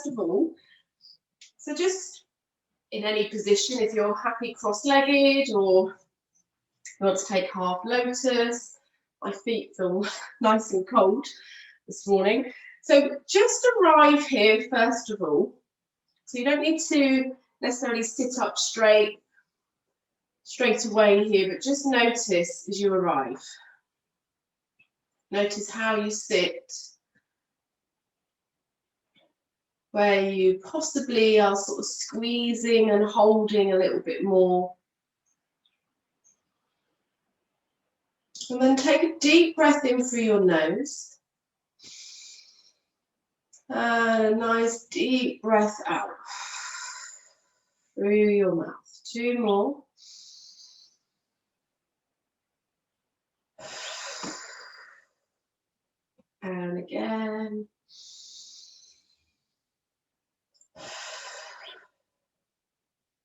first of all, so just in any position, if you're happy cross-legged or you want to take half lotus, my feet feel nice and cold this morning. So just arrive here first of all. So you don't need to necessarily sit up straight away here, but just notice as you arrive. Notice how you sit, where you possibly are sort of squeezing and holding a little bit more. And then take a deep breath in through your nose. And a nice deep breath out through your mouth. 2 more. And again.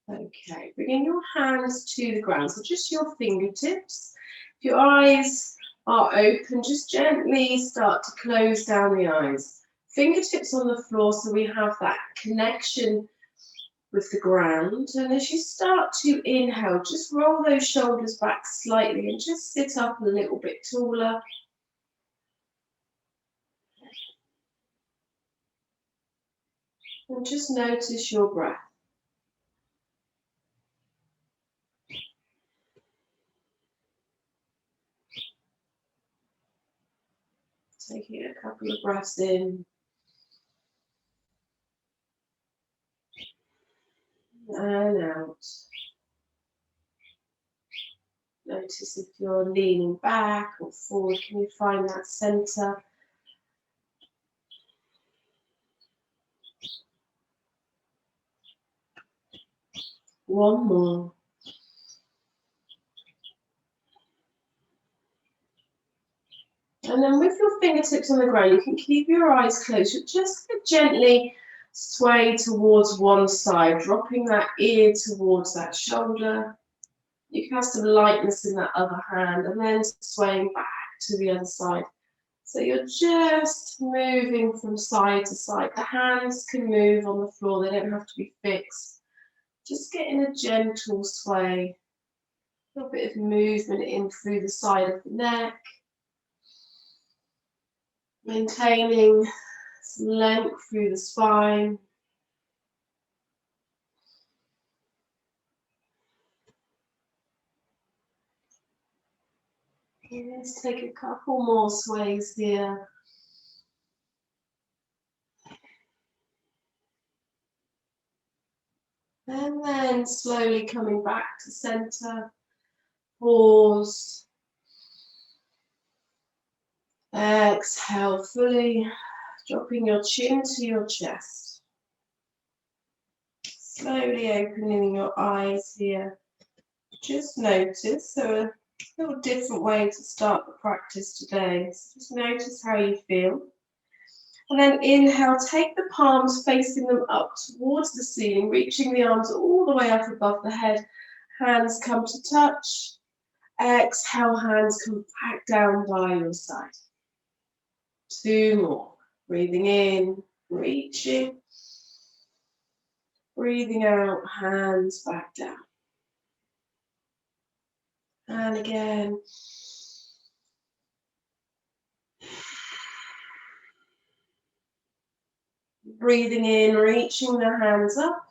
Okay, bringing your hands to the ground, so just your fingertips. If your eyes are open, just gently start to close down the eyes. Fingertips on the floor, so we have that connection with the ground. And as you start to inhale, just roll those shoulders back slightly and just sit up a little bit taller. And just notice your breath. Taking a couple of breaths in. And out. Notice if you're leaning back or forward, can you find that center? One more. And then with your fingertips on the ground, you can keep your eyes closed. You're just going to gently sway towards one side, dropping that ear towards that shoulder. You can have some lightness in that other hand and then swaying back to the other side. So you're just moving from side to side. The hands can move on the floor, they don't have to be fixed. Just getting a gentle sway, a little bit of movement in through the side of the neck. Maintaining some length through the spine. Let's take a couple more sways here. And then slowly coming back to center. Pause. Exhale fully, dropping your chin to your chest. Slowly opening your eyes here. Just notice, so a little different way to start the practice today. So just notice how you feel. And then inhale, take the palms, facing them up towards the ceiling, reaching the arms all the way up above the head. Hands come to touch. Exhale, hands come back down by your side. 2 more. Breathing in, reaching. Breathing out, hands back down. And again. Breathing in, reaching the hands up.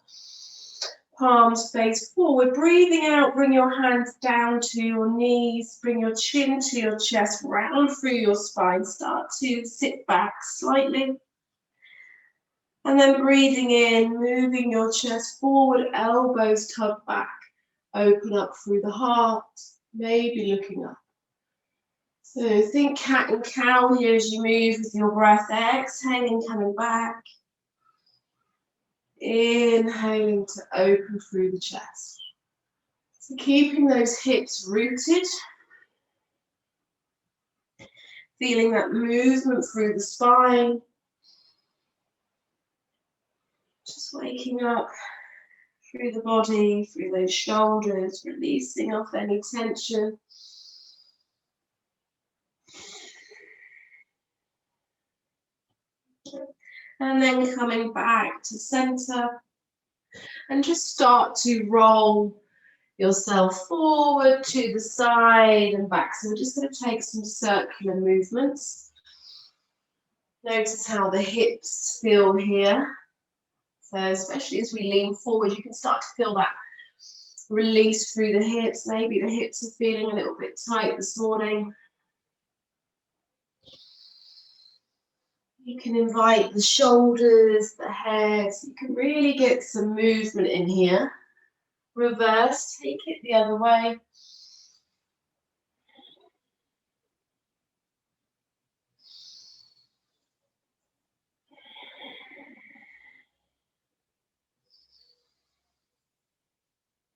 Palms face forward. Breathing out, bring your hands down to your knees. Bring your chin to your chest, round through your spine. Start to sit back slightly. And then breathing in, moving your chest forward, elbows tucked back. Open up through the heart, maybe looking up. So think cat and cow here as you move with your breath. Exhaling, coming back. Inhaling to open through the chest. So keeping those hips rooted. Feeling that movement through the spine. Just waking up through the body, through those shoulders, releasing off any tension. And then coming back to center. And just start to roll yourself forward to the side and back. So we're just going to take some circular movements. Notice how the hips feel here. So especially as we lean forward, you can start to feel that release through the hips. Maybe the hips are feeling a little bit tight this morning. You can invite the shoulders, the head. You can really get some movement in here. Reverse, take it the other way.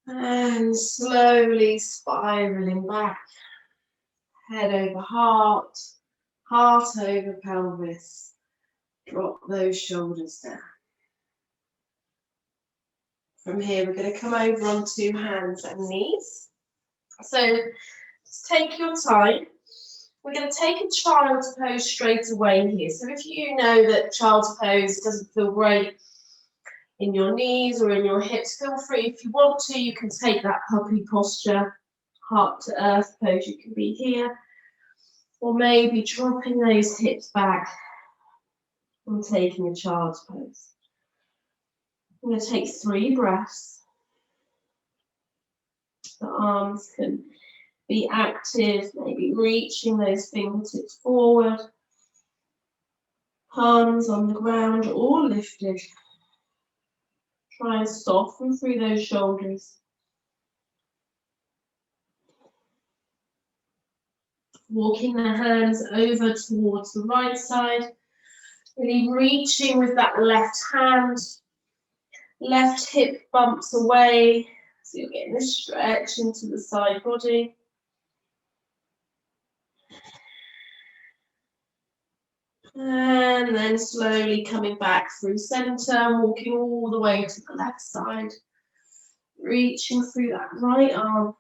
And slowly spiraling back. Head over heart, heart over pelvis. Drop those shoulders down. From here, we're going to come over onto hands and knees. So just take your time. We're going to take a child's pose straight away here. So if you know that child's pose doesn't feel great in your knees or in your hips, feel free. If you want to, you can take that puppy posture, heart to earth pose. You can be here. Or maybe dropping those hips back and taking a child's pose. I'm going to take 3 breaths. The arms can be active, maybe reaching those fingertips forward. Palms on the ground or lifted. Try and soften through those shoulders. Walking the hands over towards the right side. Really reaching with that left hand. Left hip bumps away. So you're getting a stretch into the side body. And then slowly coming back through center, walking all the way to the left side. Reaching through that right arm.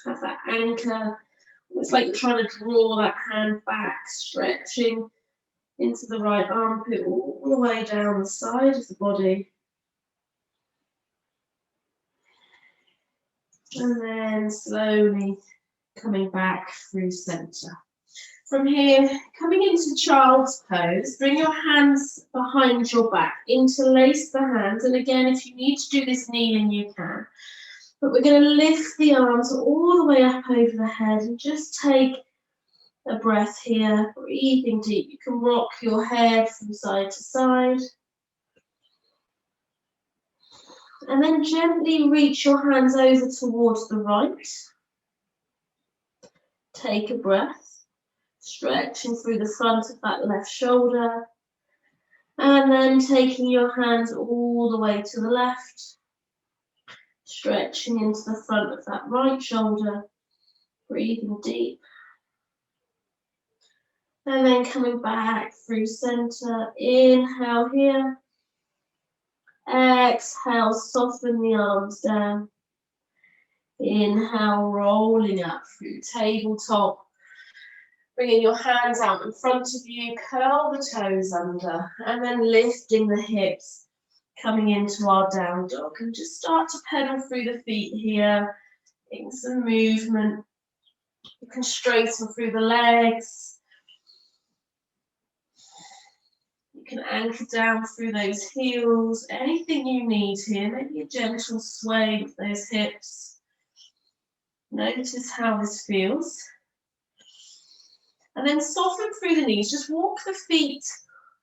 Have that anchor. It's like you're trying to draw that hand back, stretching into the right armpit, all the way down the side of the body. And then slowly coming back through center. From here, coming into child's pose, bring your hands behind your back, interlace the hands. And again, if you need to do this kneeling, you can. But we're going to lift the arms all the way up over the head and just take a breath here, breathing deep. You can rock your head from side to side. And then gently reach your hands over towards the right. Take a breath, stretching through the front of that left shoulder. And then taking your hands all the way to the left, stretching into the front of that right shoulder, breathing deep. And then coming back through center, inhale here. Exhale, soften the arms down. Inhale, rolling up through tabletop. Bringing your hands out in front of you, curl the toes under, and then lifting the hips, coming into our down dog. And just start to pedal through the feet here, getting some movement. You can straighten through the legs. You can anchor down through those heels, anything you need here. Maybe a gentle sway with those hips. Notice how this feels. And then soften through the knees. Just walk the feet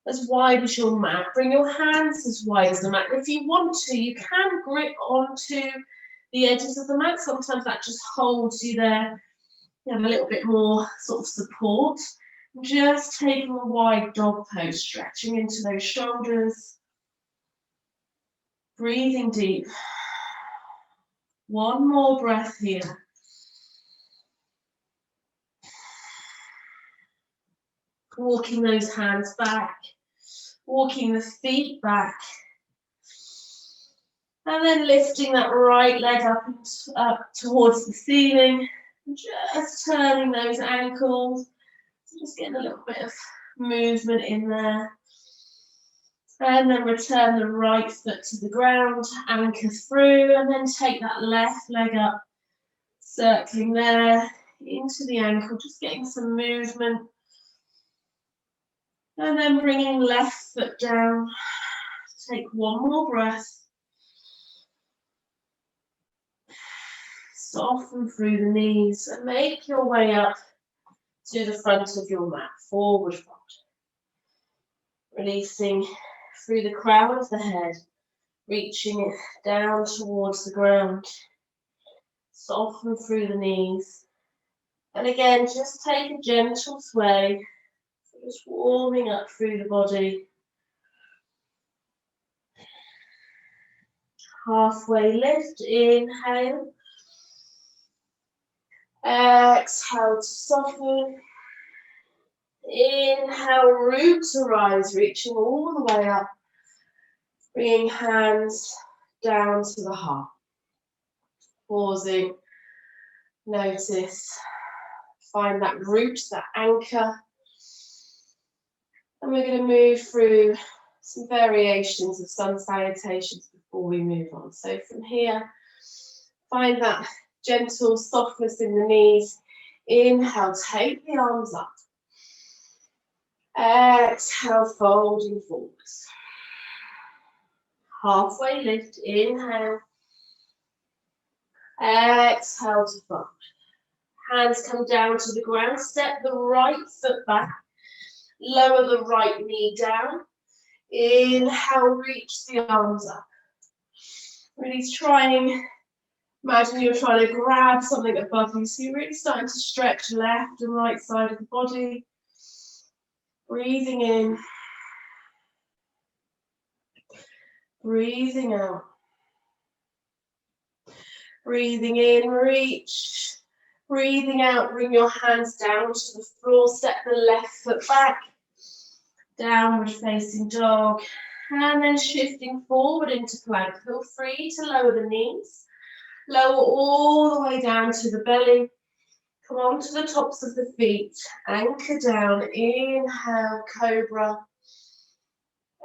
as wide as your mat. Bring your hands as wide as the mat. And if you want to, you can grip onto the edges of the mat. Sometimes that just holds you there. You have a little bit more sort of support. Just taking a wide dog pose, stretching into those shoulders. Breathing deep. One more breath here. Walking those hands back, walking the feet back, and then lifting that right leg up towards the ceiling, just turning those ankles, just getting a little bit of movement in there. And then return the right foot to the ground, anchor through, and then take that left leg up, circling there into the ankle, just getting some movement. And then bringing left foot down. Take one more breath. Soften through the knees and make your way up to the front of your mat, forward fold. Releasing through the crown of the head, reaching it down towards the ground. Soften through the knees. And again, just take a gentle sway, just warming up through the body. Halfway lift, inhale. Exhale to soften. Inhale, root to rise, reaching all the way up. Bringing hands down to the heart. Pausing, notice, find that root, that anchor. And we're going to move through some variations of sun salutations before we move on. So from here, find that gentle softness in the knees. Inhale, take the arms up. Exhale, folding forwards. Halfway lift, inhale. Exhale to fold. Hands come down to the ground. Step the right foot back. Lower the right knee down. Inhale, reach the arms up. Really trying, imagine you're trying to grab something above you. So you're really starting to stretch left and right side of the body. Breathing in. Breathing out. Breathing in, reach. Breathing out, bring your hands down to the floor. Step the left foot back. Downward facing dog. And then shifting forward into plank. Feel free to lower the knees. Lower all the way down to the belly. Come on to the tops of the feet. Anchor down. Inhale, cobra.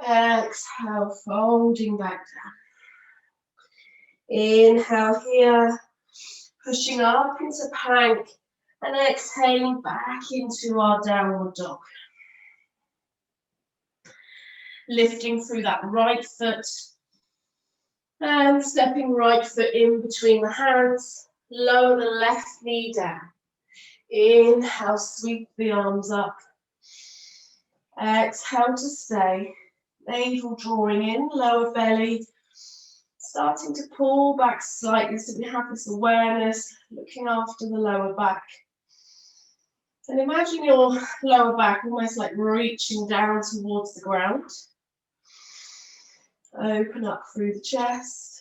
Exhale, folding back down. Inhale here, pushing up into plank, and exhaling back into our downward dog. Lifting through that right foot, and stepping right foot in between the hands. Lower the left knee down. Inhale, sweep the arms up. Exhale to stay. Navel drawing in, lower belly. Starting to pull back slightly so we have this awareness, looking after the lower back. And imagine your lower back almost like reaching down towards the ground. Open up through the chest.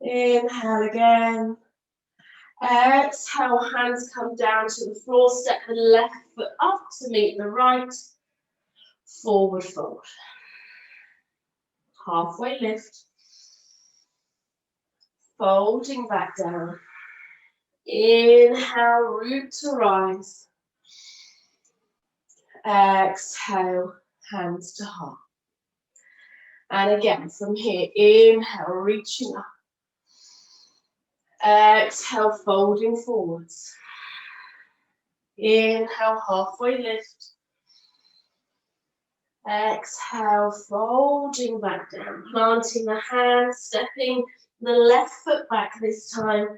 Inhale again. Exhale, hands come down to the floor. Step the left foot up to meet the right. Forward fold. Halfway lift. Folding back down. Inhale, root to rise. Exhale, hands to heart. And again, from here, inhale, reaching up. Exhale, folding forwards. Inhale, halfway lift. Exhale, folding back down. Planting the hands, stepping the left foot back this time.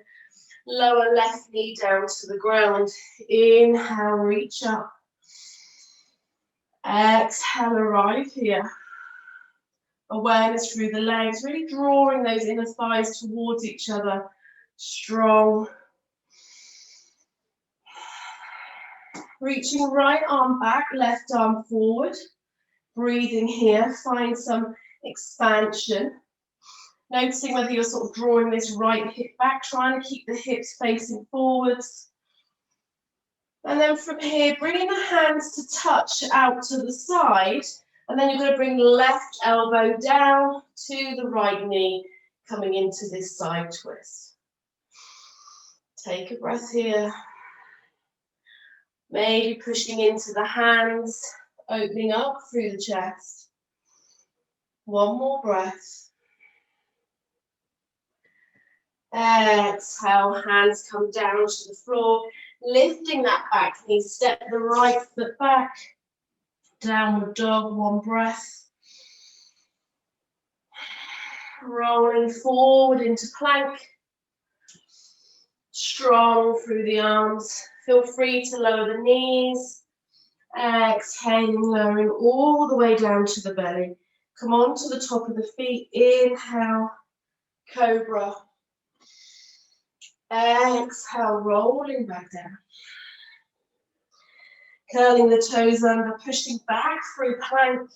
Lower left knee down to the ground. Inhale, reach up. Exhale, arrive here. Awareness through the legs, really drawing those inner thighs towards each other. Strong. Reaching right arm back, left arm forward. Breathing here, find some expansion. Noticing whether you're sort of drawing this right hip back, trying to keep the hips facing forwards. And then from here, bringing the hands to touch out to the side. And then you're going to bring left elbow down to the right knee, coming into this side twist. Take a breath here. Maybe pushing into the hands, opening up through the chest. One more breath. Exhale, hands come down to the floor, lifting that back knee, step the right foot back. Downward dog, one breath. Rolling forward into plank. Strong through the arms. Feel free to lower the knees. Exhaling, lowering all the way down to the belly. Come on to the top of the feet. Inhale, cobra. Exhale, rolling back down. Curling the toes under, pushing back through plank.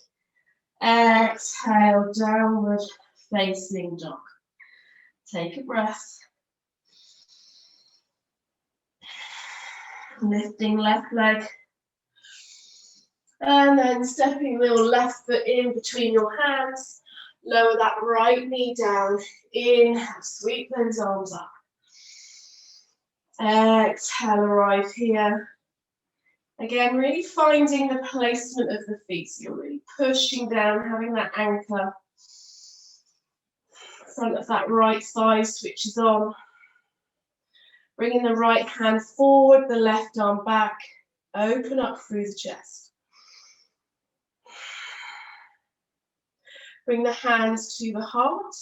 Exhale, downward facing dog. Take a breath. Lifting left leg. And then stepping the left foot in between your hands. Lower that right knee down. Inhale, sweep those arms up. Exhale, arrive here. Again, really finding the placement of the feet. So you're really pushing down, having that anchor. Front of that right thigh switches on. Bringing the right hand forward, the left arm back. Open up through the chest. Bring the hands to the heart.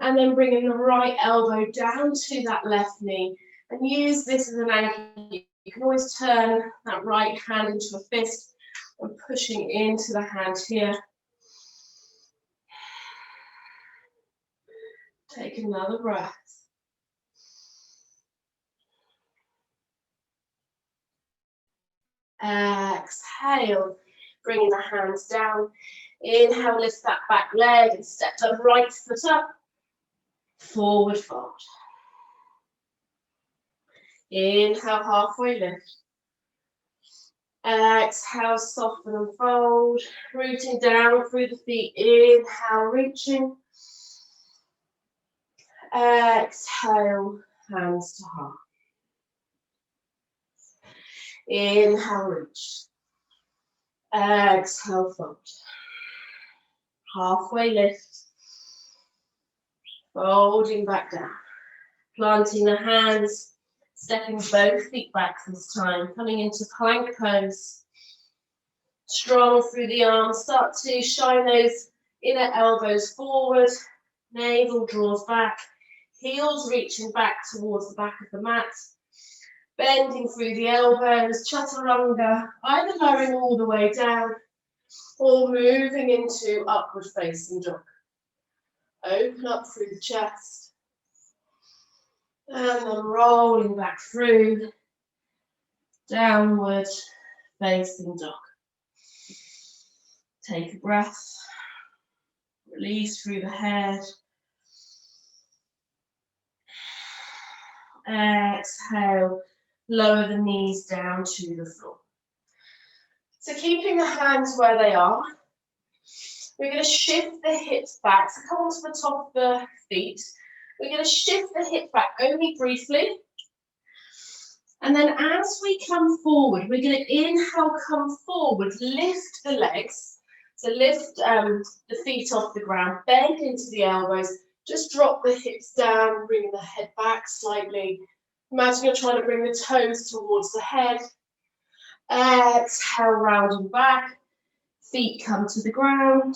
And then bringing the right elbow down to that left knee. And use this as an anchor. You can always turn that right hand into a fist and pushing into the hand here. Take another breath. Exhale, bringing the hands down. Inhale, lift that back leg and step the right foot up. Forward fold. Inhale, halfway lift. Exhale, soften and fold. Rooting down through the feet. Inhale, reaching. Exhale, hands to heart. Inhale, reach. Exhale, fold. Halfway lift. Folding back down. Planting the hands. Stepping both feet back this time. Coming into plank pose. Strong through the arms. Start to shine those inner elbows forward. Navel draws back. Heels reaching back towards the back of the mat. Bending through the elbows. Chaturanga. Either lowering all the way down or moving into upward facing dog. Open up through the chest. And then rolling back through. Downward facing dog. Take a breath. Release through the head. Exhale. Lower the knees down to the floor. So keeping the hands where they are. We're going to shift the hips back. So come onto the top of the feet. We're going to shift the hip back only briefly. And then as we come forward, we're going to inhale, come forward, lift the legs. So lift the feet off the ground, bend into the elbows. Just drop the hips down, bring the head back slightly. Imagine you're trying to bring the toes towards the head. Exhale, rounding back. Feet come to the ground.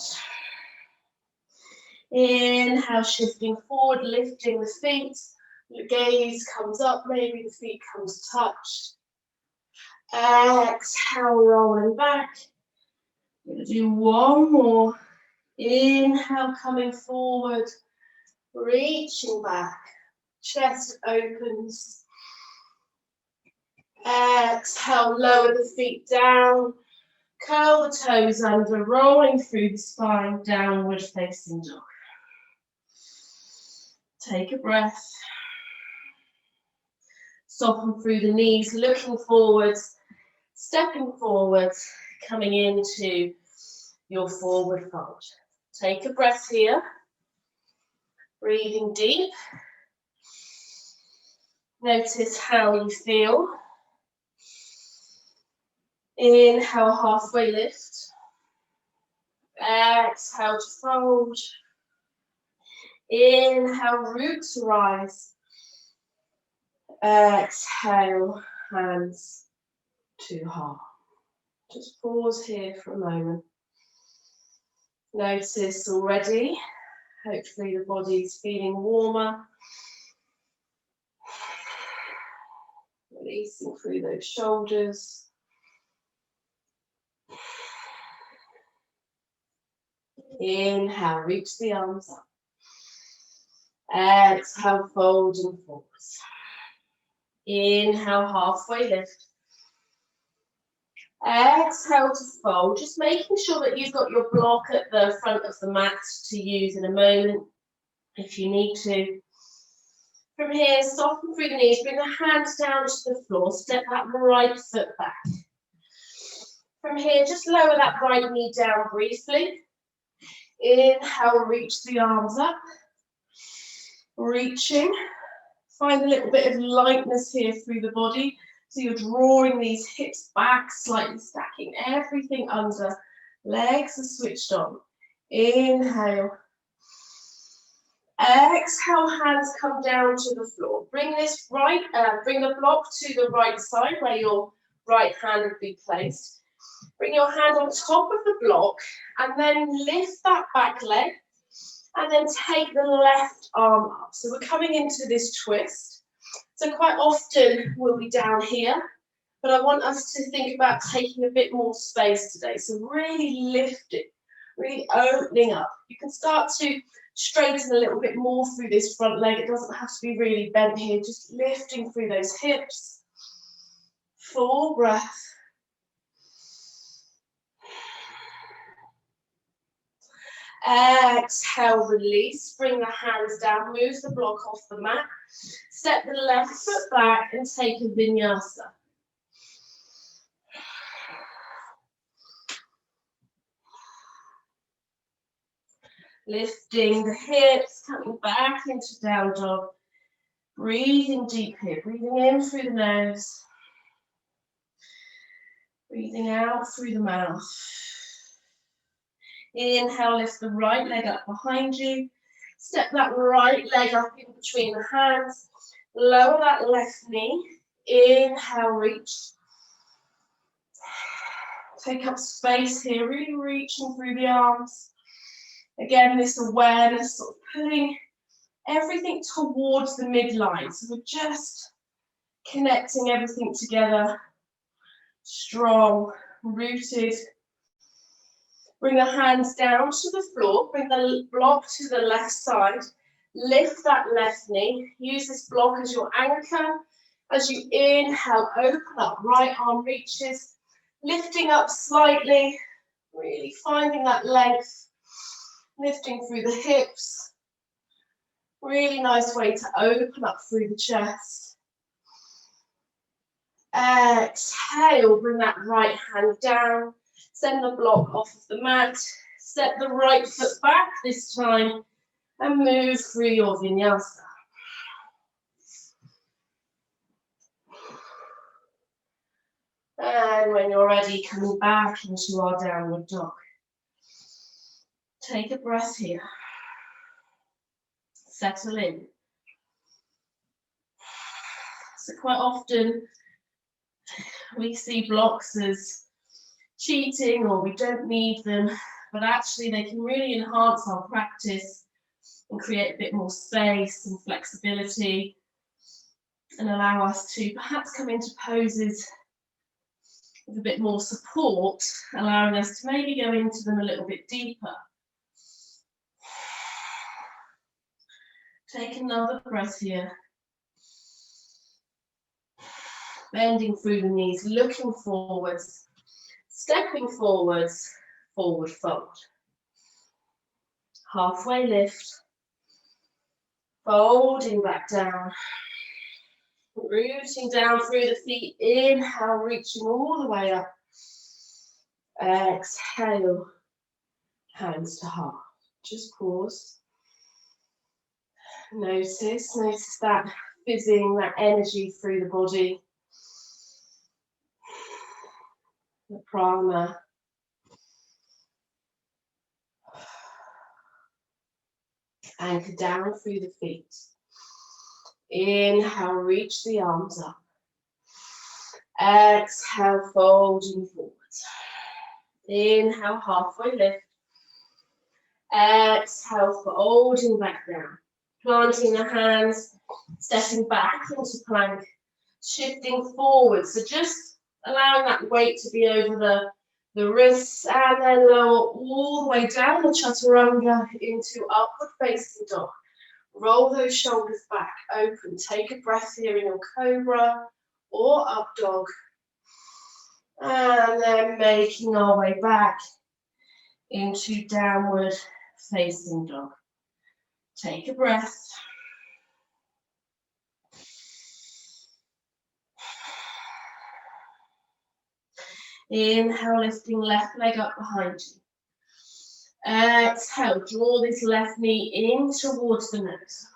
Inhale, shifting forward, lifting the feet. Your gaze comes up, maybe the feet come to touch. Exhale, rolling back. We're going to do one more. Inhale, coming forward, reaching back. Chest opens. Exhale, lower the feet down. Curl the toes under, rolling through the spine, downward facing dog. Take a breath. Soften through the knees, looking forwards, stepping forwards, coming into your forward fold. Take a breath here. Breathing deep. Notice how you feel. Inhale, halfway lift. Exhale to fold. Inhale, root to rise. Exhale, hands to heart. Just pause here for a moment. Notice already, hopefully the body's feeling warmer. Releasing through those shoulders. Inhale, reach the arms up. Exhale, fold and forwards. Inhale, halfway lift. Exhale to fold, just making sure that you've got your block at the front of the mat to use in a moment if you need to. From here, soften through the knees, bring the hands down to the floor, step that right foot back. From here, just lower that right knee down briefly. Inhale, reach the arms up. Reaching. Find a little bit of lightness here through the body. So you're drawing these hips back, slightly stacking everything under. Legs are switched on. Inhale. Exhale, hands come down to the floor. Bring the block to the right side where your right hand would be placed. Bring your hand on top of the block and then lift that back leg and then take the left arm up. So we're coming into this twist. So quite often we'll be down here, but I want us to think about taking a bit more space today. So really lifting, really opening up. You can start to straighten a little bit more through this front leg. It doesn't have to be really bent here, just lifting through those hips. Full breath. Exhale, release, bring the hands down, move the block off the mat, step the left foot back and take a vinyasa. Lifting the hips, coming back into down dog, breathing deep here, breathing in through the nose, breathing out through the mouth. Inhale, lift the right leg up behind you. Step that right leg up in between the hands. Lower that left knee. Inhale, reach. Take up space here, really reaching through the arms. Again, this awareness of pulling everything towards the midline. So we're just connecting everything together. Strong, rooted. Bring the hands down to the floor, bring the block to the left side, lift that left knee, use this block as your anchor. As you inhale, open up, right arm reaches, lifting up slightly, really finding that length, lifting through the hips. Really nice way to open up through the chest. Exhale, bring that right hand down. Send the block off of the mat, step the right foot back this time, and move through your vinyasa. And when you're ready, coming back into our downward dog. Take a breath here. Settle in. So quite often, we see blocks as cheating or we don't need them, but actually they can really enhance our practice and create a bit more space and flexibility and allow us to perhaps come into poses with a bit more support, allowing us to maybe go into them a little bit deeper. Take another breath here. Bending through the knees, looking forwards. Stepping forwards, forward fold. Halfway lift. Folding back down. Rooting down through the feet. Inhale, reaching all the way up. Exhale, hands to heart. Just pause. Notice that fizzing, that energy through the body. the prana. Anchor down through the feet. Inhale, reach the arms up. Exhale, folding forward. Inhale, halfway lift. Exhale, folding back down. Planting the hands, stepping back into plank, shifting forward. So just allowing that weight to be over the wrists, and then lower all the way down the chaturanga into upward facing dog. Roll those shoulders back, open. Take a breath here in your cobra or up dog. And then making our way back into downward facing dog. Take a breath. Inhale, lifting left leg up behind you. Exhale, draw this left knee in towards the nose.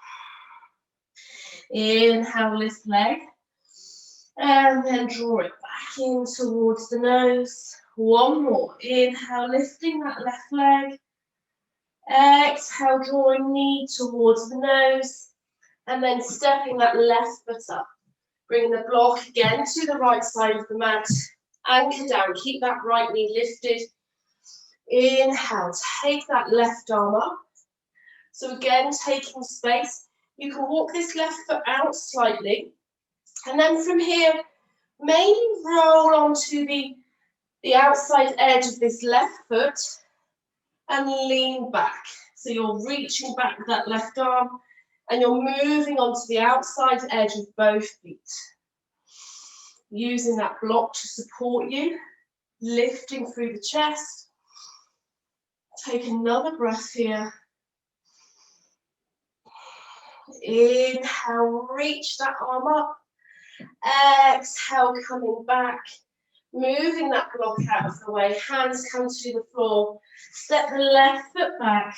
Inhale, lift leg. And then draw it back in towards the nose. One more. Inhale, lifting that left leg. Exhale, drawing knee towards the nose. And then stepping that left foot up. Bring the block again to the right side of the mat. Anchor down. Keep that right knee lifted. Inhale, take that left arm up. So again, taking space. You can walk this left foot out slightly. And then from here, maybe roll onto the outside edge of this left foot and lean back. So you're reaching back with that left arm and you're moving onto the outside edge of both feet. Using that block to support you, lifting through the chest. Take another breath here. Inhale, reach that arm up. Exhale, coming back. Moving that block out of the way. Hands come to the floor. Step the left foot back.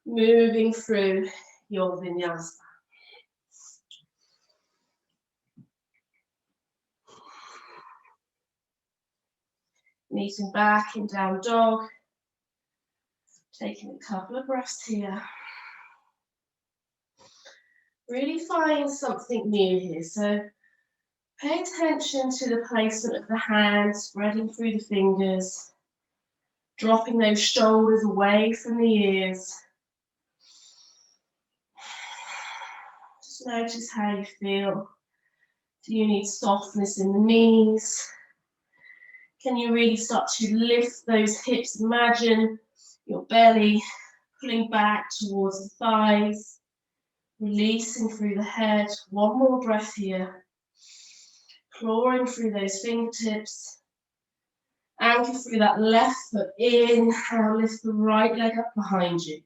Moving through your vinyasa. Meeting back in down dog. Taking a couple of breaths here. Really find something new here. So pay attention to the placement of the hands, spreading through the fingers, dropping those shoulders away from the ears. Just notice how you feel. Do you need softness in the knees? Can you really start to lift those hips? Imagine your belly pulling back towards the thighs, releasing through the head. One more breath here. Clawing through those fingertips. Anchor through that left foot. Inhale, lift the right leg up behind you.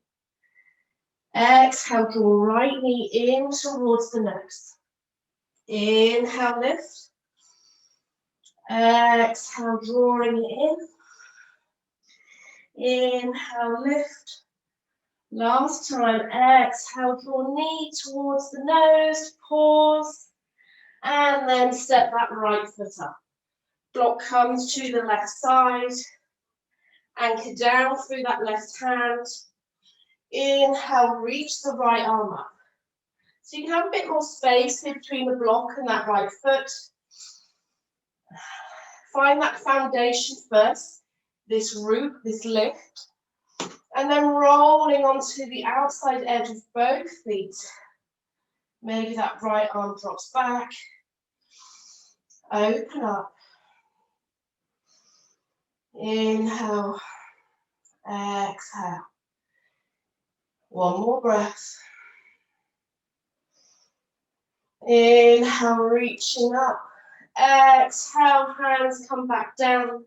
Exhale, draw right knee in towards the nose. Inhale, lift. Exhale, drawing it in. Inhale, lift. Last time, exhale, draw knee towards the nose, pause, and then step that right foot up. Block comes to the left side, anchor down through that left hand. Inhale, reach the right arm up. So you can have a bit more space in between the block and that right foot. Find that foundation first, this root, this lift, and then rolling onto the outside edge of both feet. Maybe that right arm drops back. Open up. Inhale, exhale. One more breath. Inhale, reaching up. Exhale, hands come back down.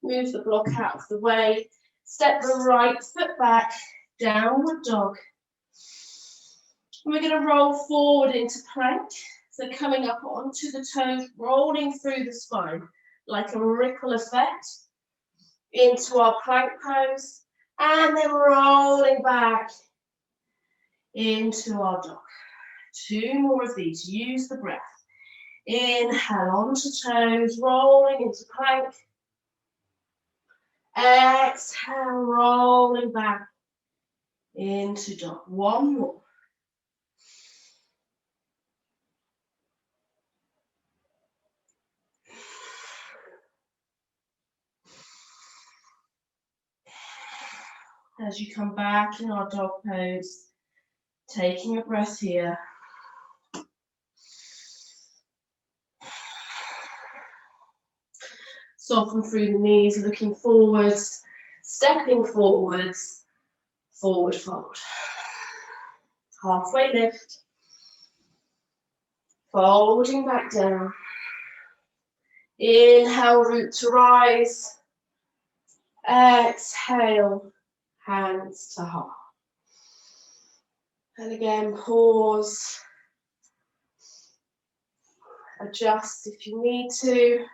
Move the block out of the way. Step the right foot back, downward dog. We're going to roll forward into plank. So coming up onto the toes, rolling through the spine like a ripple effect into our plank pose. And then rolling back into our dog. Two more of these. Use the breath. Inhale onto toes, rolling into plank. Exhale, rolling back into dog. One more. As you come back in our dog pose, taking a breath here. Soften through the knees, looking forwards, stepping forwards, forward fold. Halfway lift, folding back down. Inhale, root to rise. Exhale, hands to heart. And again, pause. Adjust if you need to.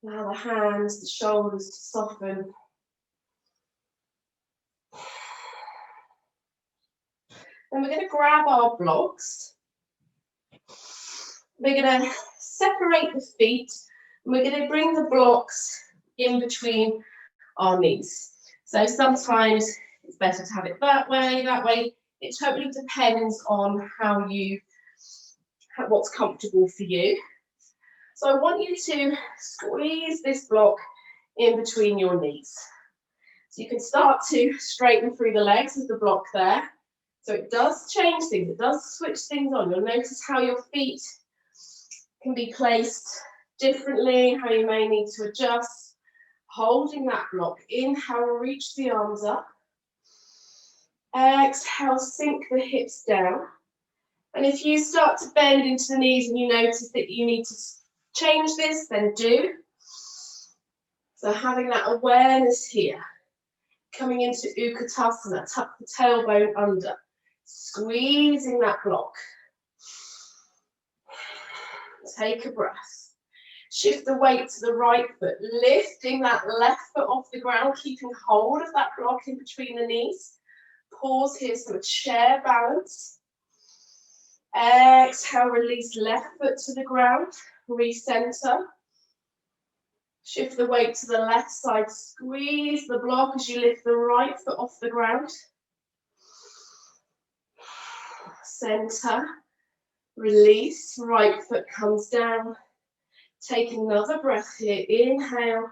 Allow the hands, the shoulders to soften. Then we're going to grab our blocks. We're going to separate the feet. And we're going to bring the blocks in between our knees. So sometimes it's better to have it that way, that way. It totally depends on what's comfortable for you. So I want you to squeeze this block in between your knees. So you can start to straighten through the legs with the block there. So it does change things, it does switch things on. You'll notice how your feet can be placed differently, how you may need to adjust. Holding that block, inhale, reach the arms up. Exhale, sink the hips down. And if you start to bend into the knees and you notice that you need to change this, then do. So having that awareness here. Coming into Ukitasana, tuck the tailbone under. Squeezing that block. Take a breath. Shift the weight to the right foot, lifting that left foot off the ground, keeping hold of that block in between the knees. Pause here, so a chair balance. Exhale, release left foot to the ground, recenter. Shift the weight to the left side, squeeze the block as you lift the right foot off the ground. Center, release, right foot comes down. Take another breath here, inhale.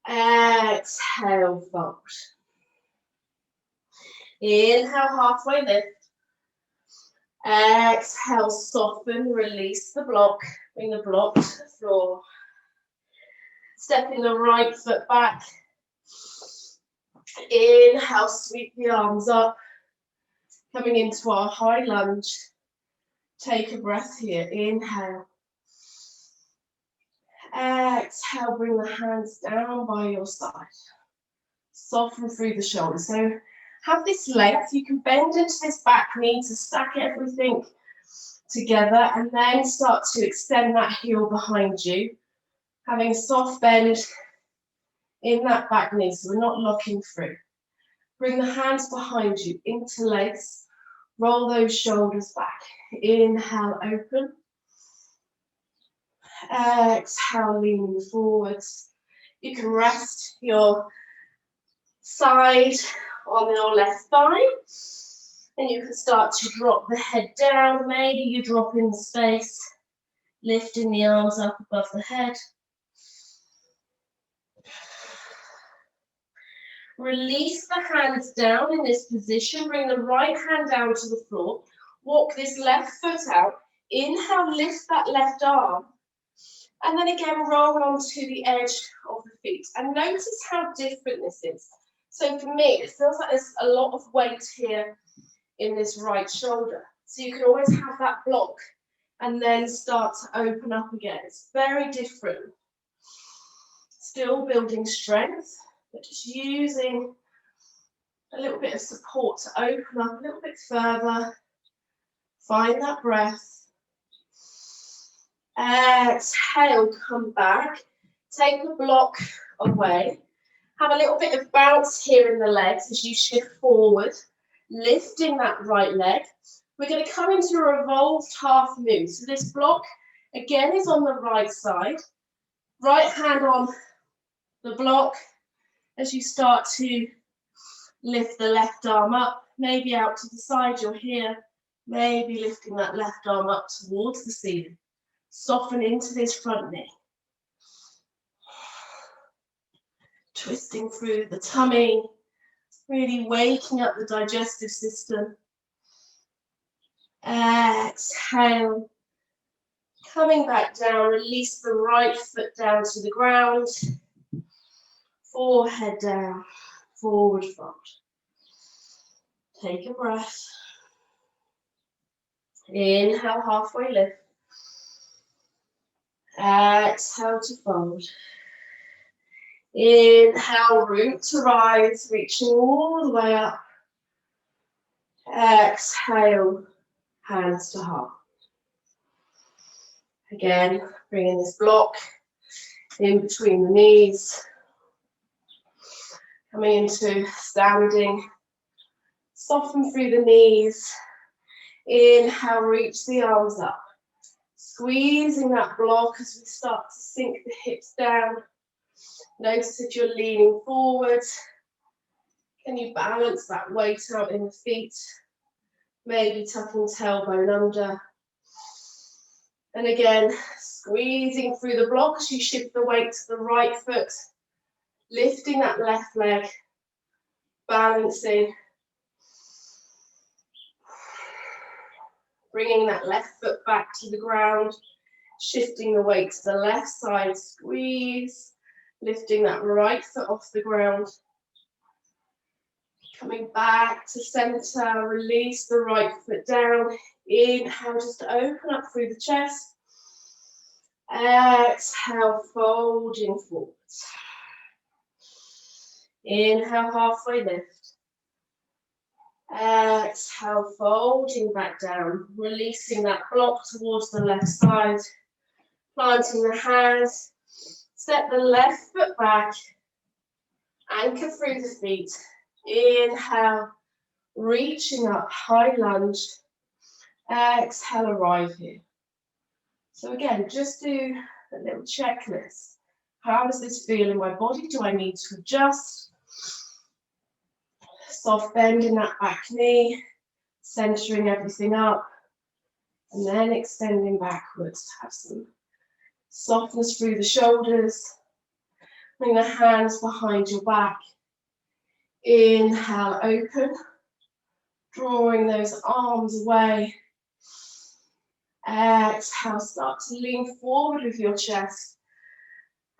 Exhale, fold. Inhale, halfway lift. Exhale, soften, release the block. Bring the block to the floor. Stepping the right foot back. Inhale, sweep the arms up. Coming into our high lunge. Take a breath here, inhale. Exhale, bring the hands down by your side. Soften through the shoulders. So have this length. You can bend into this back knee to stack everything together and then start to extend that heel behind you. Having a soft bend in that back knee so we're not locking through. Bring the hands behind you, interlace. Roll those shoulders back. Inhale, open. Exhale, leaning forwards. You can rest your side on your left thigh. And you can start to drop the head down. Maybe you drop in the space, lifting the arms up above the head. Release the hands down in this position. Bring the right hand down to the floor. Walk this left foot out. Inhale, lift that left arm. And then again, roll onto the edge of the feet. And notice how different this is. So for me, it feels like there's a lot of weight here in this right shoulder. So you can always have that block and then start to open up again. It's very different. Still building strength, but just using a little bit of support to open up a little bit further. Find that breath. Exhale, come back. Take the block away. Have a little bit of bounce here in the legs as you shift forward, lifting that right leg. We're going to come into a revolved half moon. So this block, again, is on the right side. Right hand on the block as you start to lift the left arm up, maybe out to the side, you're here, maybe lifting that left arm up towards the ceiling. Soften into this front knee. Twisting through the tummy, really waking up the digestive system. Exhale. Coming back down, release the right foot down to the ground. Forehead down, forward fold. Take a breath. Inhale, halfway lift. Exhale to fold. Inhale, root to rise, reaching all the way up. Exhale, hands to heart. Again, bringing this block in between the knees. Coming into standing. Soften through the knees. Inhale, reach the arms up. Squeezing that block as we start to sink the hips down. Notice if you're leaning forward. Can you balance that weight out in the feet? Maybe tucking tailbone under. And again, squeezing through the block as you shift the weight to the right foot. Lifting that left leg. Balancing. Bringing that left foot back to the ground. Shifting the weight to the left side. Squeeze. Lifting that right foot off the ground. Coming back to center, release the right foot down. Inhale, just to open up through the chest. Exhale, folding forwards. Inhale, halfway lift. Exhale, folding back down. Releasing that block towards the left side. Planting the hands. Step the left foot back. Anchor through the feet. Inhale, reaching up, high lunge. Exhale, arrive here. So again, just do a little checklist. How does this feel in my body? Do I need to adjust? Soft bend in that back knee, centering everything up, and then extending backwards. Have some softness through the shoulders. Bring the hands behind your back. Inhale, open, drawing those arms away. Exhale, start to lean forward with your chest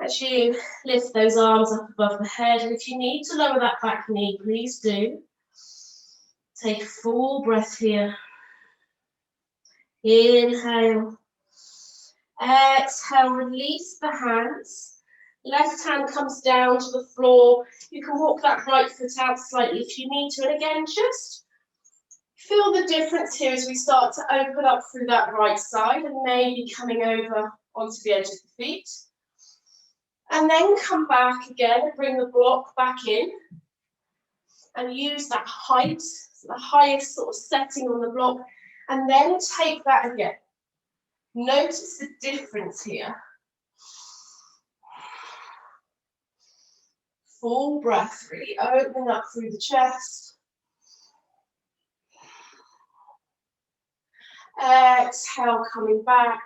as you lift those arms up above the head. And if you need to lower that back knee, please do. Take a full breath here. Inhale. Exhale, release the hands. Left hand comes down to the floor. You can walk that right foot out slightly if you need to. And again, just feel the difference here as we start to open up through that right side and maybe coming over onto the edge of the feet. And then come back again and bring the block back in. And use that height, the highest sort of setting on the block. And then take that again. Notice the difference here. Full breath, really opening up through the chest. Exhale, coming back.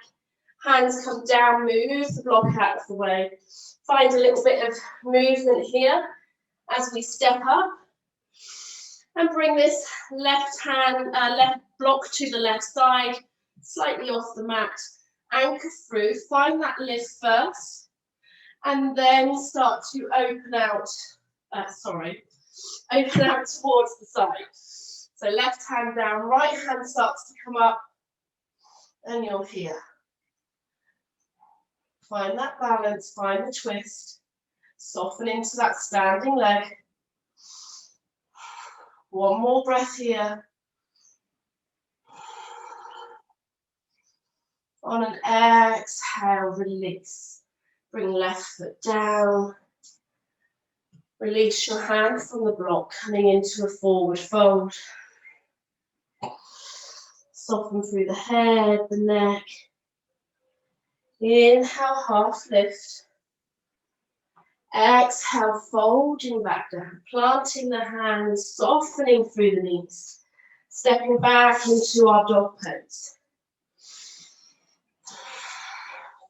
Hands come down, move the block out of the way. Find a little bit of movement here as we step up. And bring this left block to the left side, slightly off the mat. Anchor through, find that lift first. And then start to open out, open out towards the side. So left hand down, right hand starts to come up, and you're here. Find that balance, find the twist, soften into that standing leg. One more breath here. On an exhale, release. Bring left foot down. Release your hand from the block, coming into a forward fold. Soften through the head, the neck. Inhale, half lift. Exhale, folding back down, planting the hands, softening through the knees, stepping back into our dog pose.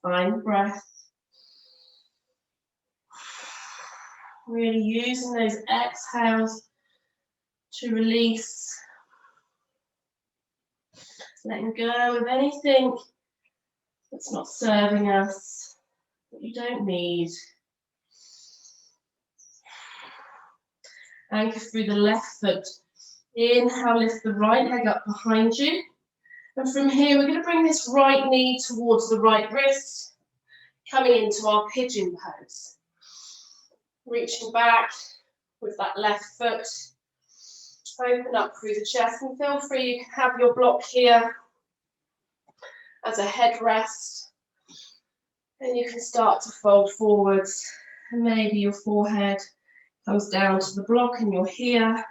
Find breath. Really using those exhales to release, letting go of anything that's not serving us, that you don't need. Anchor through the left foot. Inhale, lift the right leg up behind you. And from here, we're going to bring this right knee towards the right wrist, coming into our pigeon pose. Reaching back with that left foot. Open up through the chest and feel free, you can have your block here as a headrest. And you can start to fold forwards. And maybe your forehead comes down to the block and you're here.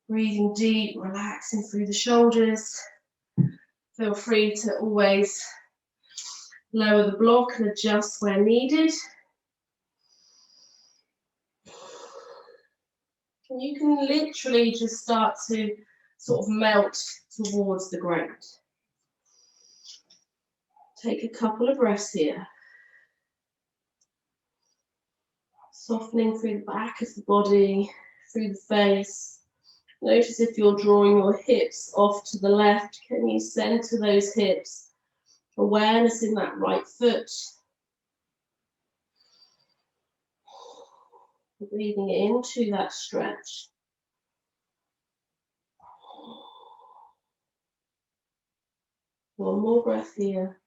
Breathing deep, relaxing through the shoulders. Feel free to always lower the block and adjust where needed. And you can literally just start to sort of melt towards the ground. Take a couple of breaths here. Softening through the back of the body, through the face. Notice if you're drawing your hips off to the left, can you center those hips? Awareness in that right foot. Breathing into that stretch. One more breath here.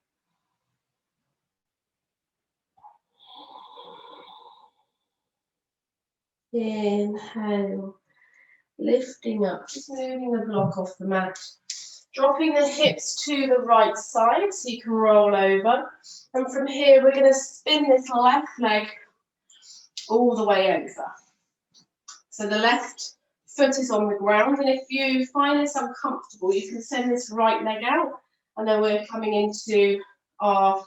Inhale, lifting up, just moving the block off the mat. Dropping the hips to the right side so you can roll over. And from here, we're going to spin this left leg all the way over. So the left foot is on the ground, and if you find this uncomfortable, you can send this right leg out, and then we're coming into our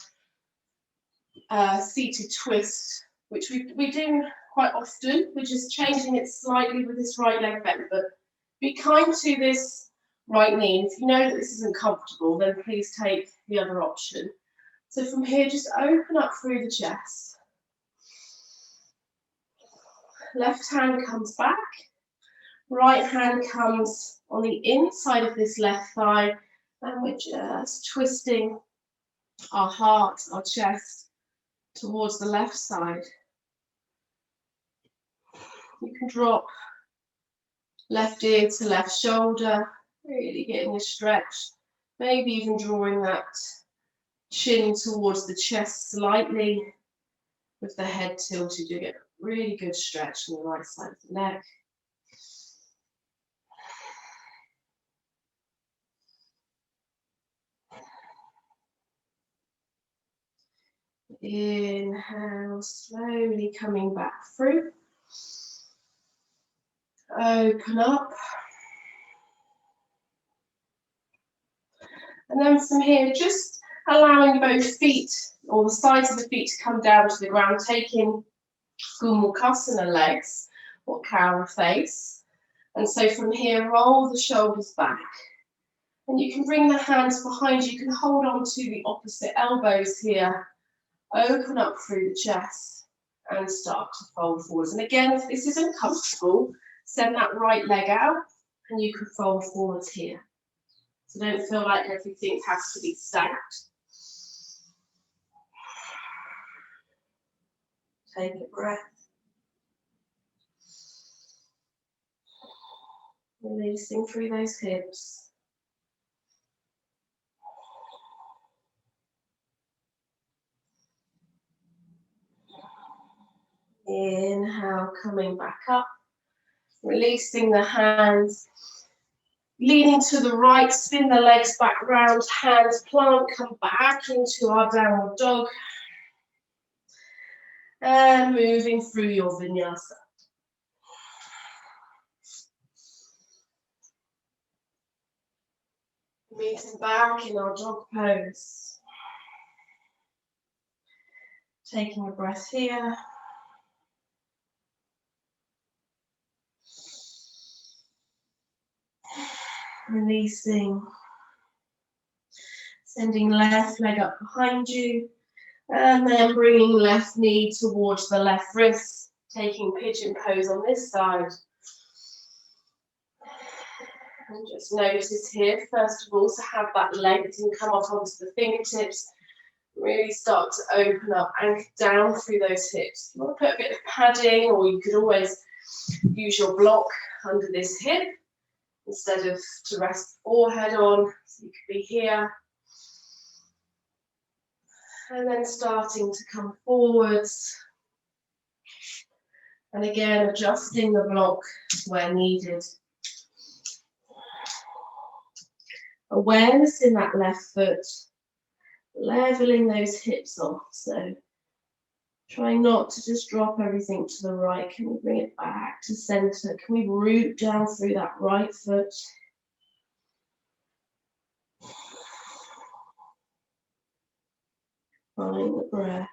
seated twist, which we do quite often. We're just changing it slightly with this right leg bent, but be kind to this right knee. If you know that this isn't comfortable, then please take the other option. So from here, just open up through the chest. Left hand comes back. Right hand comes on the inside of this left thigh, and we're just twisting our heart, our chest, towards the left side. You can drop left ear to left shoulder, really getting a stretch, maybe even drawing that chin towards the chest slightly with the head tilted. You get a really good stretch on the right side of the neck. Inhale, slowly coming back through. Open up. And then from here, just allowing both feet or the sides of the feet to come down to the ground, taking Ukitasana legs or cow face. And so from here, roll the shoulders back. And you can bring the hands behind you. You can hold on to the opposite elbows here. Open up through the chest and start to fold forwards. And again, if this isn't comfortable, send that right leg out and you can fold forwards here. So don't feel like everything has to be stacked. Take a breath. Releasing through those hips. Inhale, coming back up. Releasing the hands. Leaning to the right, spin the legs back round, hands plant, come back into our downward dog. And moving through your vinyasa. Meeting back in our dog pose. Taking a breath here. Releasing. Sending left leg up behind you. And then bringing left knee towards the left wrist. Taking pigeon pose on this side. And just notice here, first of all, to have that length and come up onto the fingertips. Really start to open up, anchor down through those hips. You want to put a bit of padding, or you could always use your block under this hip instead of to rest the forehead on. So you could be here. And then starting to come forwards. And again, adjusting the block where needed. Awareness in that left foot, leveling those hips off. So try not to just drop everything to the right. Can we bring it back to center? Can we root down through that right foot? Find the breath.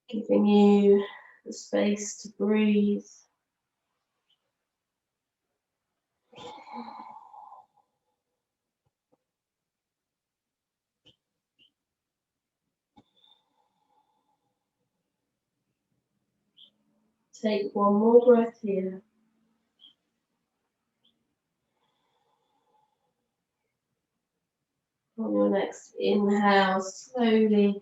Giving you the space to breathe. Take one more breath here. On your next inhale, slowly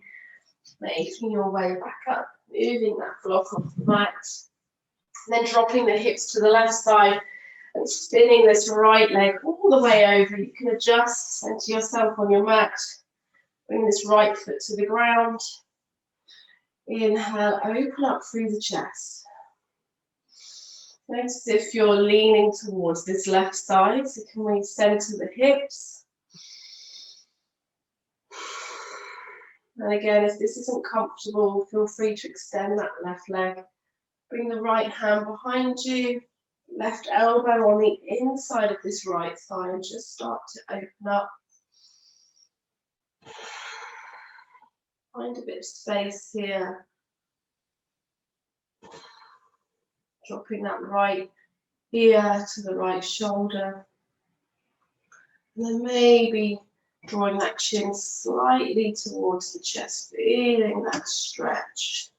making your way back up, moving that block off the mat. Then dropping the hips to the left side and spinning this right leg all the way over. You can adjust, center yourself on your mat. Bring this right foot to the ground. Inhale, open up through the chest. Notice if you're leaning towards this left side, so can we center the hips? And again, if this isn't comfortable, feel free to extend that left leg. Bring the right hand behind you, left elbow on the inside of this right thigh, and just start to open up. Find a bit of space here. Dropping that right ear to the right shoulder. And then maybe drawing that chin slightly towards the chest, feeling that stretch.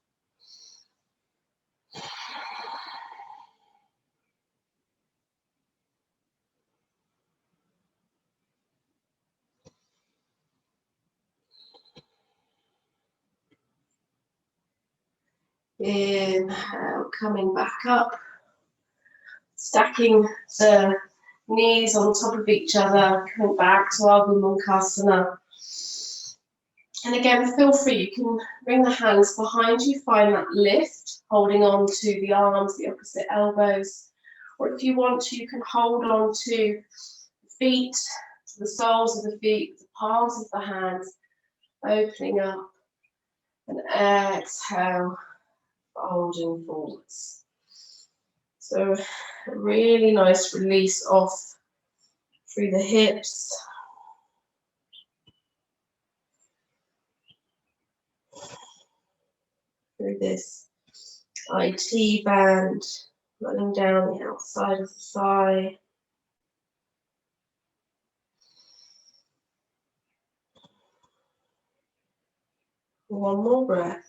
Inhale, coming back up, stacking the knees on top of each other, coming back to our Ukitasana. And again, feel free, you can bring the hands behind you, find that lift, holding on to the arms, the opposite elbows. Or if you want to, you can hold on to the feet, to the soles of the feet, the palms of the hands, opening up, and exhale, folding forwards. So a really nice release off through the hips. Through this IT band, running down the outside of the thigh. One more breath.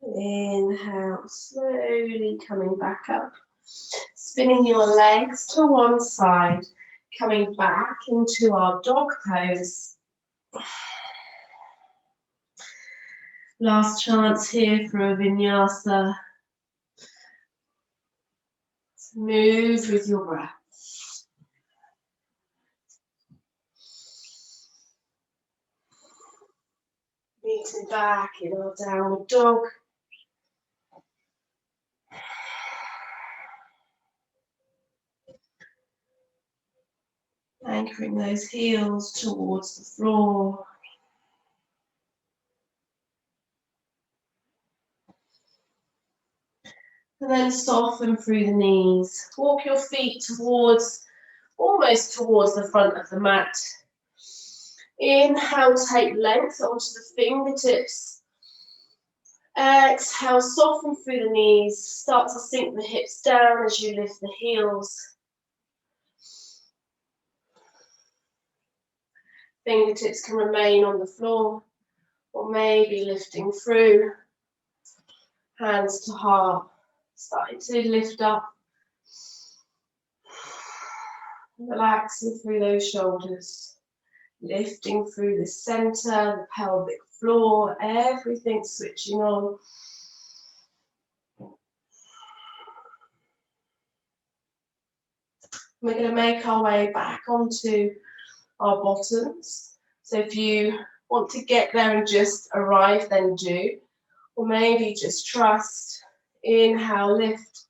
Inhale, slowly coming back up. Spinning your legs to one side, coming back into our dog pose. Last chance here for a vinyasa. Move with your breath. Meeting back in our downward dog. Anchoring those heels towards the floor. And then soften through the knees. Walk your feet towards, almost towards the front of the mat. Inhale, take length onto the fingertips. Exhale, soften through the knees. Start to sink the hips down as you lift the heels. Fingertips can remain on the floor, or maybe lifting through. Hands to heart, starting to lift up. Relaxing through those shoulders. Lifting through the center, the pelvic floor, everything switching on. We're going to make our way back onto our bottoms. So if you want to get there and just arrive, then do. Or maybe just trust. Inhale, lift.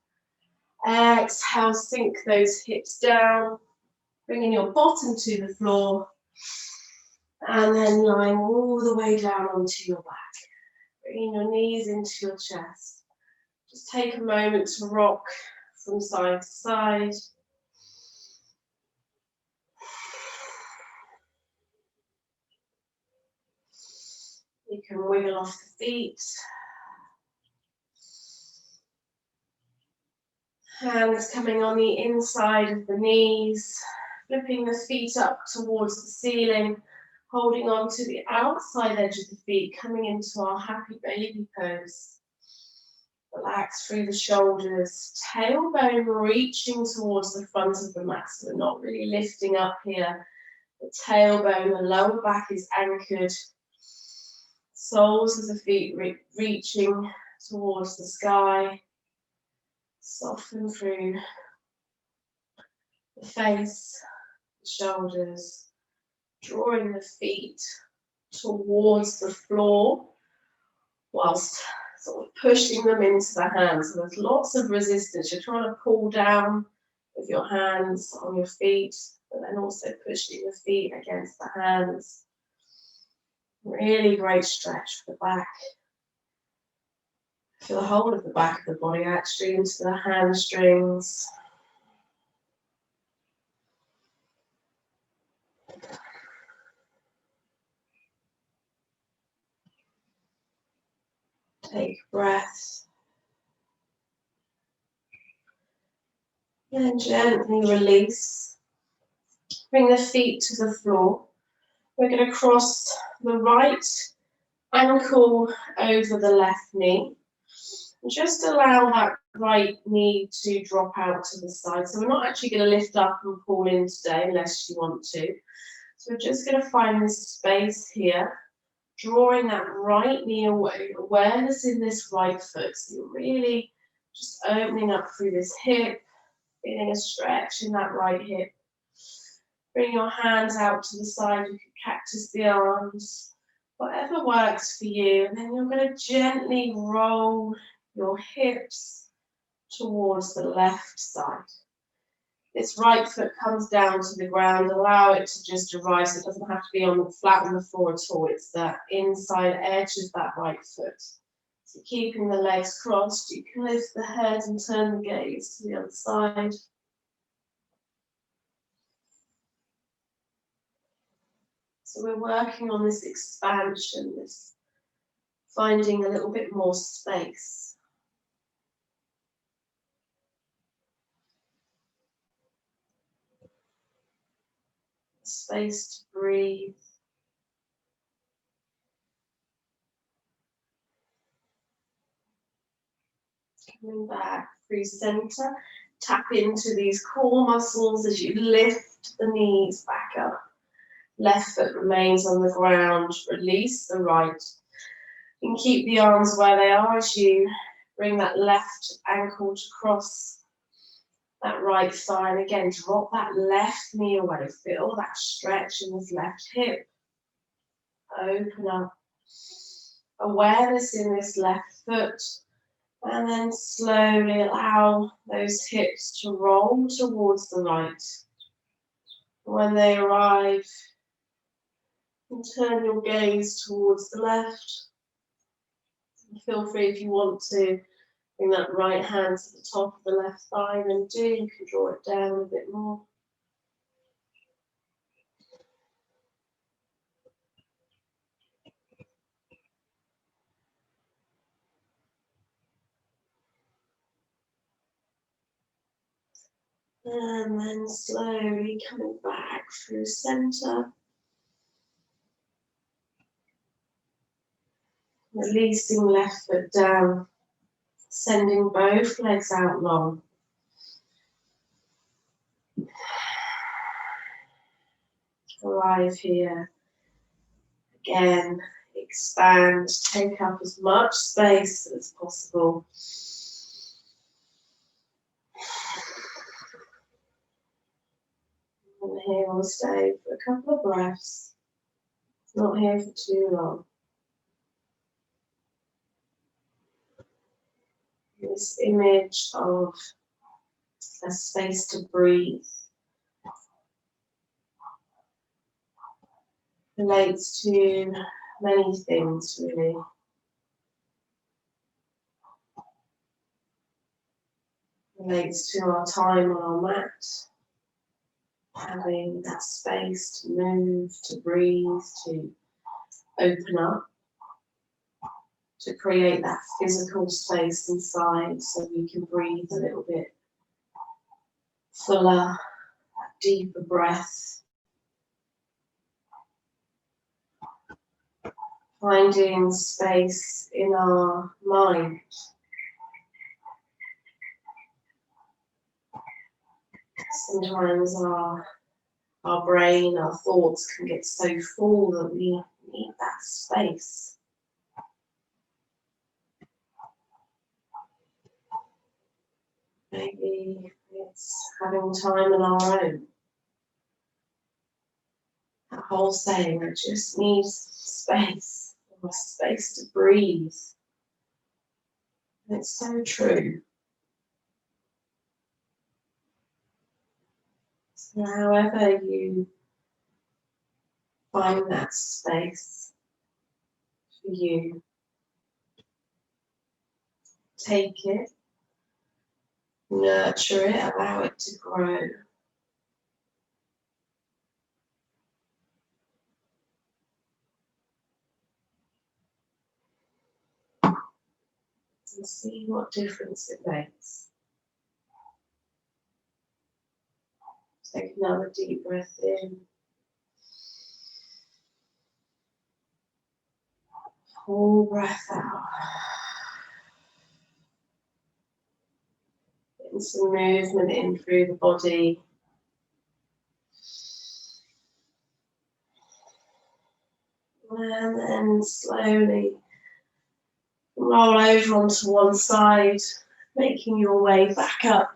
Exhale, sink those hips down. Bringing your bottom to the floor. And then lying all the way down onto your back. Bringing your knees into your chest. Just take a moment to rock from side to side. You can wiggle off the feet. Hands coming on the inside of the knees. Flipping the feet up towards the ceiling. Holding on to the outside edge of the feet. Coming into our happy baby pose. Relax through the shoulders. Tailbone reaching towards the front of the mat. So we're not really lifting up here. The tailbone, the lower back is anchored. Soles of the feet reaching towards the sky. Soften through the face, the shoulders, drawing the feet towards the floor whilst sort of pushing them into the hands. So there's lots of resistance. You're trying to pull down with your hands on your feet, but then also pushing the feet against the hands. Really great stretch for the back. Feel the whole of the back of the body actually into the hamstrings. Take a breath. And gently release. Bring the feet to the floor. We're going to cross the right ankle over the left knee. Just allow that right knee to drop out to the side. So we're not actually going to lift up and pull in today unless you want to. So we're just going to find this space here, drawing that right knee away, awareness in this right foot. So you're really just opening up through this hip, feeling a stretch in that right hip. Bring your hands out to the side, you can cactus the arms, whatever works for you. And then you're going to gently roll your hips towards the left side. This right foot comes down to the ground, allow it to just arrive, so it doesn't have to be flat on the floor at all. It's that inside edge of that right foot. So keeping the legs crossed, you can lift the head and turn the gaze to the other side. So we're working on this expansion, this finding a little bit more space. Space to breathe. Coming back through center. Tap into these core muscles as you lift the knees back up. Left foot remains on the ground. Release the right. You can keep the arms where they are as you bring that left ankle to cross that right thigh. And again, drop that left knee away. Feel that stretch in this left hip. Open up. Awareness in this left foot. And then slowly allow those hips to roll towards the right. When they arrive, and turn your gaze towards the left. Feel free if you want to bring that right hand to the top of the left thigh, then do. You can draw it down a bit more. And then slowly coming back through center. Releasing left foot down. Sending both legs out long. Arrive here. Again, expand. Take up as much space as possible. And here we'll stay for a couple of breaths. Not here for too long. This image of a space to breathe relates to many things, really. Relates to our time on our mat, having that space to move, to breathe, to open up, to create that physical space inside so we can breathe a little bit fuller, a deeper breath. Finding space in our mind. Sometimes our brain, our thoughts can get so full that we need that space. Maybe it's having time on our own. That whole saying, I just need space, or space to breathe. And it's so true. So however you find that space for you, take it, nurture it, allow it to grow. And see what difference it makes. Take another deep breath in. Full breath out. Getting some movement in through the body. And then slowly roll over onto one side, making your way back up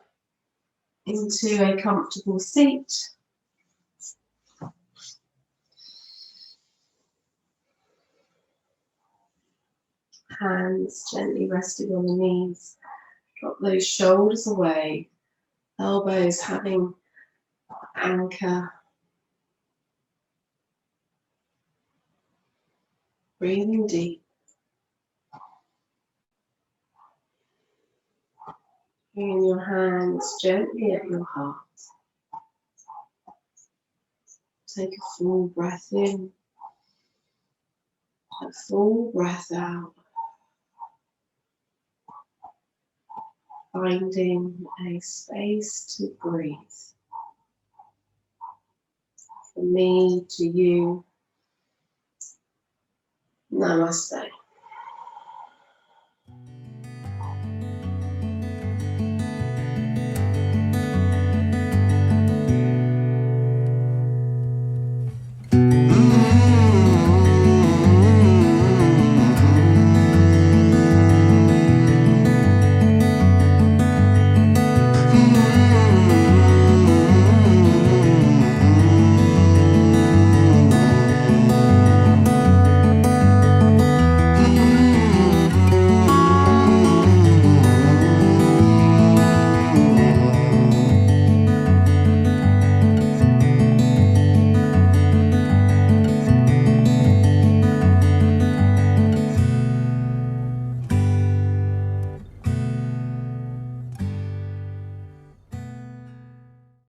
into a comfortable seat. Hands gently resting on the knees. Drop those shoulders away. Elbows having anchor. Breathing deep. Bringing your hands gently at your heart. Take a full breath in. A full breath out. Finding a space to breathe. From me to you. Namaste.